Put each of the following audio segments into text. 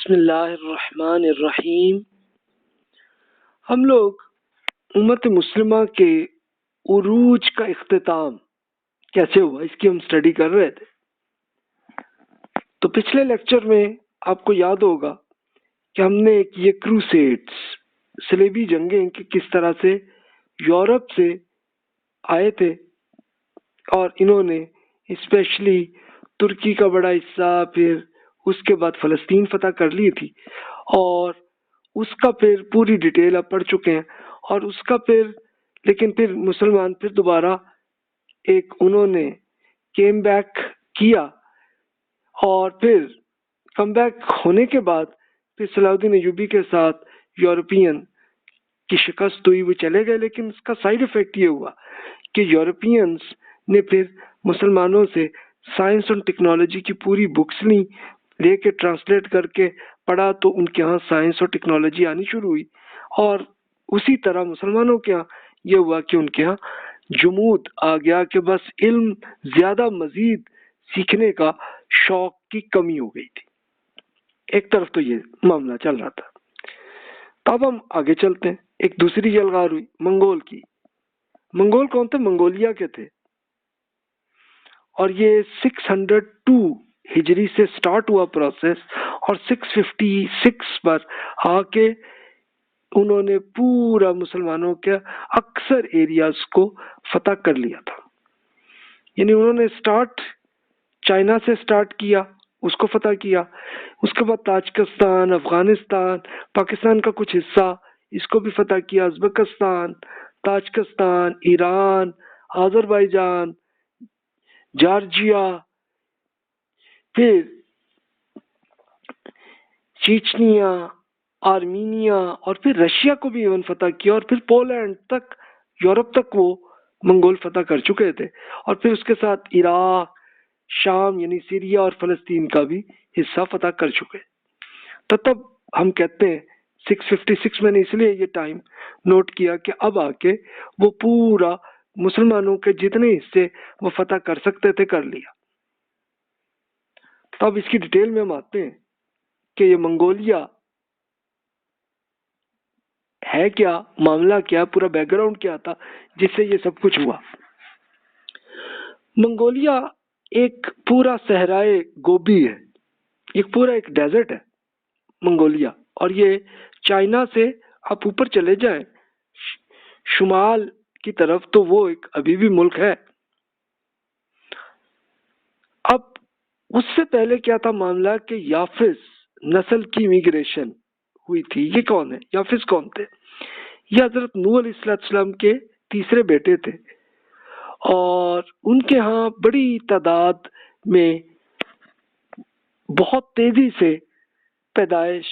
بسم اللہ الرحمن الرحیم۔ ہم لوگ امت مسلمہ کے عروج کا اختتام کیسے ہوا اس کی ہم اسٹڈی کر رہے تھے۔ تو پچھلے لیکچر میں آپ کو یاد ہوگا کہ ہم نے یہ کروسیڈز صلیبی جنگیں کہ کس طرح سے یورپ سے آئے تھے اور انہوں نے اسپیشلی ترکی کا بڑا حصہ، پھر اس کے بعد فلسطین فتح کر لی تھی، اور اس کا پھر پوری ڈیٹیل آپ پڑھ چکے ہیں۔ اور اس کا لیکن پھر مسلمان پھر دوبارہ انہوں نے کیم بیک کیا، اور پھر کم بیک ہونے کے بعد پھر صلاح الدین ایوبی کے ساتھ یورپین کی شکست ہوئی، وہ چلے گئے۔ لیکن اس کا سائیڈ افیکٹ یہ ہوا کہ یورپینز نے پھر مسلمانوں سے سائنس اور ٹیکنالوجی کی پوری بکس لے کے ٹرانسلیٹ کر کے پڑھا، تو ان کے ہاں سائنس اور ٹیکنالوجی آنی شروع ہوئی۔ اور اسی طرح مسلمانوں کے ہاں یہ ہوا کہ ان کے ہاں جمود آ گیا کہ بس علم زیادہ مزید سیکھنے کا شوق کی کمی ہو گئی تھی۔ ایک طرف تو یہ معاملہ چل رہا تھا۔ تو اب ہم آگے چلتے ہیں۔ ایک دوسری یلغار ہوئی منگول کی۔ منگول کون تھے؟ منگولیا کے تھے، اور یہ 602 ہجری سے سٹارٹ ہوا پروسیس، اور 656 پر آ کے انہوں نے پورا مسلمانوں کے اکثر ایریاز کو فتح کر لیا تھا۔ یعنی انہوں نے چائنا سے سٹارٹ کیا، اس کو فتح کیا، اس کے بعد تاجکستان، افغانستان، پاکستان کا کچھ حصہ، اس کو بھی فتح کیا، Uzbekistan, Tajikistan, Iran, Azerbaijan, Georgia, پھر چیچنیا، آرمینیا، اور پھر رشیا کو بھی ایون فتح کیا، اور پھر پولینڈ تک، یورپ تک وہ منگول فتح کر چکے تھے، اور پھر اس کے ساتھ عراق، شام یعنی سیریا اور فلسطین کا بھی حصہ فتح کر چکے۔ تو تب ہم کہتے ہیں 656 میں نے اس لیے یہ ٹائم نوٹ کیا کہ اب آ کے وہ پورا مسلمانوں کے جتنے حصے وہ فتح کر سکتے تھے کر لیا۔ تو اب اس کی ڈیٹیل میں ہم آتے ہیں کہ یہ منگولیا ہے کیا، معاملہ کیا، پورا بیک گراؤنڈ کیا تھا جس سے یہ سب کچھ ہوا۔ منگولیا ایک پورا صحرائے گوبی ہے، ایک ڈیزرٹ ہے منگولیا، اور یہ چائنا سے آپ اوپر چلے جائیں شمال کی طرف تو وہ ایک ابھی بھی ملک ہے۔ اب اس سے پہلے کیا تھا معاملہ کہ یافس نسل کی امیگریشن ہوئی تھی۔ یہ کون ہے؟ یافس کون تھے؟ یہ حضرت نوح علیہ السلام کے تیسرے بیٹے تھے، اور ان کے ہاں بڑی تعداد میں بہت تیزی سے پیدائش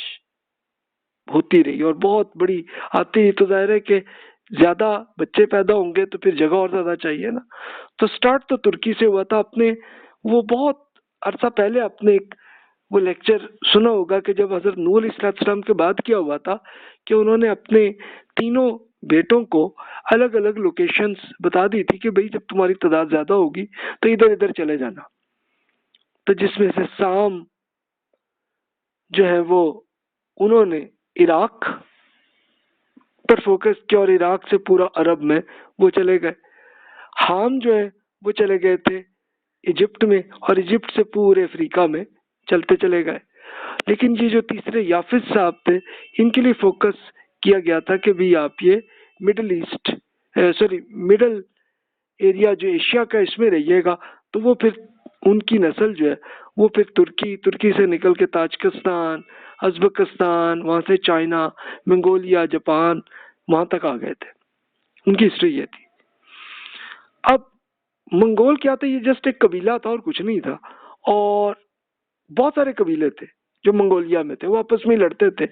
ہوتی رہی، اور بہت بڑی آتی رہی، تو ظاہر ہے کہ زیادہ بچے پیدا ہوں گے تو پھر جگہ اور زیادہ چاہیے نا۔ تو سٹارٹ تو ترکی سے ہوا تھا۔ وہ بہت عرصہ پہلے وہ لیکچر سنا ہوگا کہ جب حضرت نوح علیہ السلام کے بعد کیا ہوا تھا کہ انہوں نے اپنے تینوں بیٹوں کو الگ الگ لوکیشنز بتا دی تھی کہ بھئی جب تمہاری تعداد زیادہ ہوگی تو ادھر ادھر چلے جانا۔ تو جس میں سے سام جو ہے وہ انہوں نے عراق پر فوکس کیا، اور عراق سے پورا عرب میں وہ چلے گئے۔ حام جو ہے وہ چلے گئے تھے ایجپٹ میں، اور ایجپٹ سے پورے افریقہ میں چلتے چلے گئے۔ لیکن یہ جو تیسرے یافس صاحب تھے، ان کے لیے فوکس کیا گیا تھا کہ بھی آپ یہ مڈل ایریا جو ایشیا کا اس میں رہیے گا، تو وہ پھر ان کی نسل جو ہے وہ پھر ترکی سے نکل کے تاجکستان، ازبکستان، وہاں سے چائنا، منگولیا، جاپان، وہاں تک آ گئے تھے۔ ان کی ہسٹری یہ تھی۔ اب منگول کیا تھا؟ یہ جسٹ ایک قبیلہ تھا اور کچھ نہیں تھا، اور بہت سارے قبیلے تھے جو منگولیا میں تھے، وہ آپس میں لڑتے تھے۔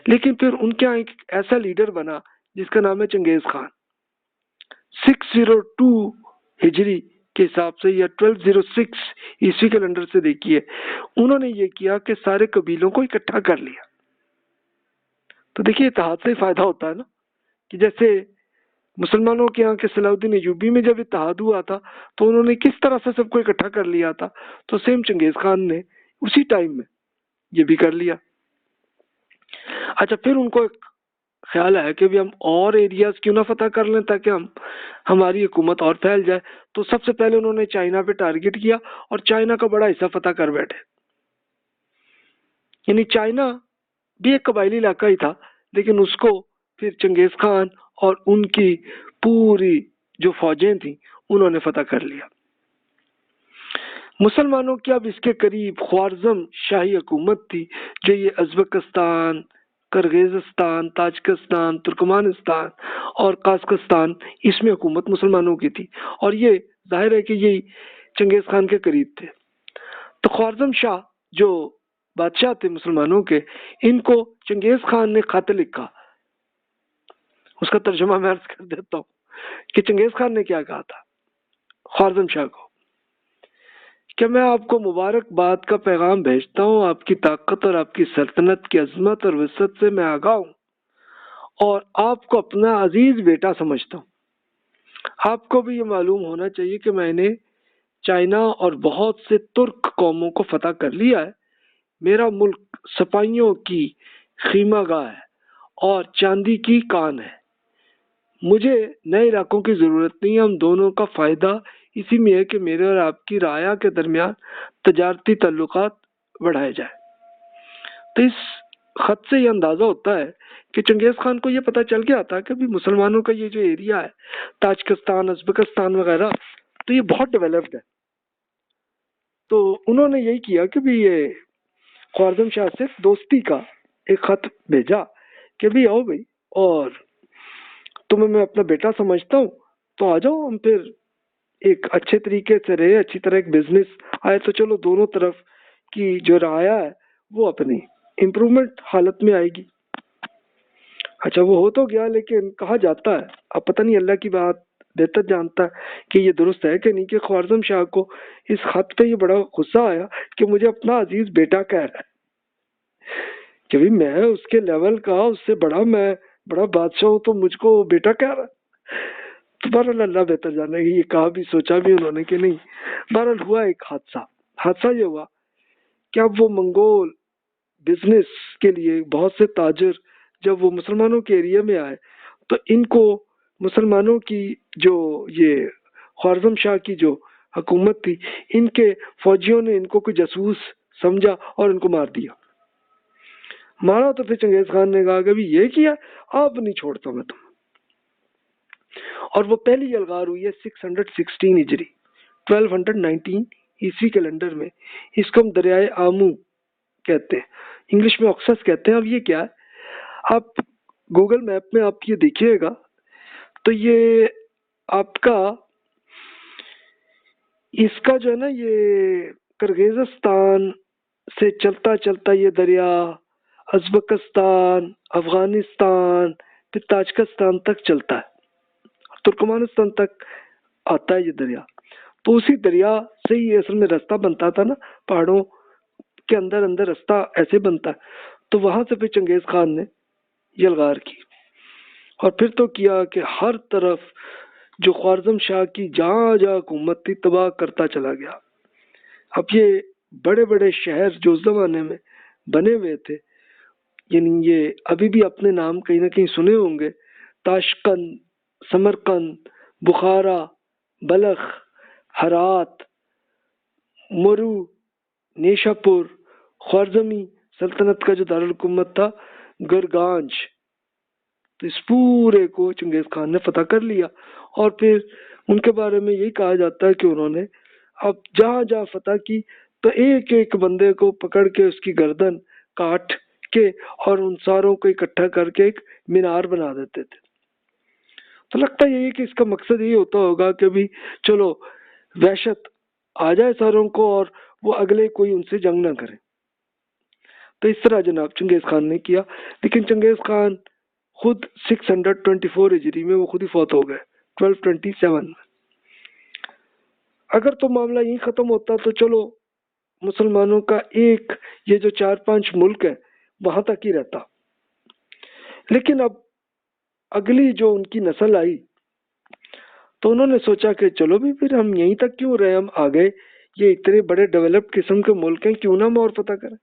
لیکن پھر ان کے یہاں ایک ایسا لیڈر بنا جس کا نام ہے چنگیز خان۔ 602 ہجری کے حساب سے یا 1206 عیسوی کیلنڈر سے دیکھیے، انہوں نے یہ کیا کہ سارے قبیلوں کو اکٹھا کر لیا۔ تو دیکھیے اتحاد سے فائدہ ہوتا ہے نا، کہ جیسے مسلمانوں کے یہاں کے صلاح الدین ایوبی میں جب اتحاد ہوا تھا تو انہوں نے کس طرح سے سب کو اکٹھا کر لیا تھا، تو سیم چنگیز خان نے اسی ٹائم میں یہ بھی کر لیا۔ اچھا پھر ان کو ایک خیال ہے کہ بھی ہم اور ایریاز کیوں نہ فتح کر لیں تاکہ ہماری حکومت اور پھیل جائے. تو سب سے پہلے انہوں نے چائنا پہ ٹارگٹ کیا اور چائنا کا بڑا حصہ فتح کر بیٹھے. یعنی چائنا بھی ایک قبائلی علاقہ ہی تھا لیکن اس کو پھر چنگیز خان اور ان کی پوری جو فوجیں تھیں انہوں نے فتح کر لیا. مسلمانوں کی اب اس کے قریب خوارزم شاہی حکومت تھی جو یہ ازبکستان، کرغیزستان، تاجکستان، ترکمانستان اور قازقستان، اس میں حکومت مسلمانوں کی تھی اور یہ ظاہر ہے کہ یہی چنگیز خان کے قریب تھے. تو خوارزم شاہ جو بادشاہ تھے مسلمانوں کے، ان کو چنگیز خان نے خط لکھا. اس کا ترجمہ میں عرض کر دیتا ہوں کہ چنگیز خان نے کیا کہا تھا خوارزم شاہ کو کہ میں آپ کو مبارکباد کا پیغام بھیجتا ہوں، آپ کی طاقت اور آپ کی سلطنت کی عظمت اور وسعت سے میں آگاہ ہوں اور آپ کو اپنا عزیز بیٹا سمجھتا ہوں. آپ کو بھی یہ معلوم ہونا چاہیے کہ میں نے چائنا اور بہت سے ترک قوموں کو فتح کر لیا ہے. میرا ملک سپاہیوں کی خیمہ گاہ ہے اور چاندی کی کان ہے. مجھے نئے علاقوں کی ضرورت نہیں. ہم دونوں کا فائدہ اسی میں ہے کہ میرے اور آپ کی رعایا کے درمیان تجارتی تعلقات بڑھائے جائے. تو اس خط سے یہ اندازہ ہوتا ہے کہ چنگیز خان کو یہ پتہ چل گیا تھا کہ بھی مسلمانوں کا یہ جو ایریا ہے تاجکستان، ازبکستان وغیرہ، تو یہ بہت ڈیولپڈ ہے. تو انہوں نے یہی کیا کہ بھی یہ خوارزم شاہ سے دوستی کا ایک خط بھیجا کہ بھی آؤ بھائی اور تمہیں میں اپنا بیٹا سمجھتا ہوں تو آ جاؤ، ہم پھر ایک اچھے طریقے سے رہے، اچھی طرح ایک بزنس آئے تو چلو دونوں طرف کی جو رعایا ہے وہ اپنی امپرومنٹ حالت میں آئے گی. اچھا وہ ہو تو گیا لیکن کہا جاتا ہے، اب پتہ نہیں اللہ کی بات بہتر جانتا ہے کہ یہ درست ہے کہ نہیں، کہ خوارزم شاہ کو اس خط پہ یہ بڑا غصہ آیا کہ مجھے اپنا عزیز بیٹا کہہ رہا ہے کہ بھی میں اس کے لیول کا، اس سے میں بڑا بادشاہ ہوں تو مجھ کو بیٹا کہہ رہا ہے. تو بہرحال اللہ بہتر جانے گی، یہ کہا بھی سوچا بھی انہوں نے کہ نہیں. بہرحال ہوا ایک حادثہ یہ ہوا کہ اب وہ منگول بزنس کے لیے بہت سے تاجر جب وہ مسلمانوں کے ایریا میں آئے تو ان کو مسلمانوں کی جو یہ خوارزم شاہ کی جو حکومت تھی، ان کے فوجیوں نے ان کو کوئی جاسوس سمجھا اور ان کو مار دیا. مارا تو پھر چنگیز خان نے کہا کہ بھی یہ کیا، اب نہیں چھوڑتا میں تم. اور وہ پہلی یلغار ہوئی ہے 616 ہجری 1219 عیسوی کیلنڈر میں. اس کو ہم دریائے آمو کہتے ہیں، انگلش میں آکسس کہتے ہیں. اب یہ کیا ہے، آپ گوگل میپ میں آپ یہ دیکھیے گا تو یہ آپ کا اس کا جو ہے نا یہ کرغیزستان سے چلتا چلتا یہ دریا ازبکستان، افغانستان، پھر تاجکستان تک چلتا ہے، ترکمانستان تک آتا ہے یہ دریا. تو اسی دریا سے ہی اصل میں راستہ بنتا تھا نا، پہاڑوں کے اندر اندر راستہ ایسے بنتا ہے. تو وہاں سے پھر چنگیز خان نے یلغار کی اور پھر تو کیا کہ ہر طرف جو خوارزم شاہ کی جہاں جہاں حکومت تھی تباہ کرتا چلا گیا. اب یہ بڑے بڑے شہر جو اس زمانے میں بنے ہوئے تھے، یعنی یہ ابھی بھی اپنے نام کہیں نہ کہیں سنے ہوں گے، تاشقند، سمرقند، بخارا، بلخ، ہرات، مرو، نیشاپور، خوارزمی سلطنت کا جو دارالحکومت تھا گرگانج. تو اس پورے کو چنگیز خان نے فتح کر لیا اور پھر ان کے بارے میں یہی کہا جاتا ہے کہ انہوں نے اب جہاں جہاں فتح کی تو ایک ایک بندے کو پکڑ کے اس کی گردن کاٹ کے اور ان ساروں کو اکٹھا کر کے ایک مینار بنا دیتے تھے. تو لگتا یہی کہ اس کا مقصد یہی ہوتا ہوگا کہ بھی چلو وحشت آ جائے ساروں کو اور وہ اگلے کوئی ان سے جنگ نہ کرے. تو اس طرح جناب چنگیز خان نے کیا. لیکن چنگیز خان خود 624 ہجری میں وہ خود ہی فوت ہو گئے 1227 میں. اگر تو معاملہ یہی ختم ہوتا تو چلو مسلمانوں کا ایک یہ جو 4-5 ملک ہے وہاں تک ہی رہتا. لیکن اب اگلی جو ان کی نسل آئی تو انہوں نے سوچا کہ چلو بھی پھر ہم یہیں تک کیوں رہے، ہم آگے یہ اتنے بڑے ڈیولپ قسم کے ملک ہیں، کیوں نہ ہم اور فتح کریں.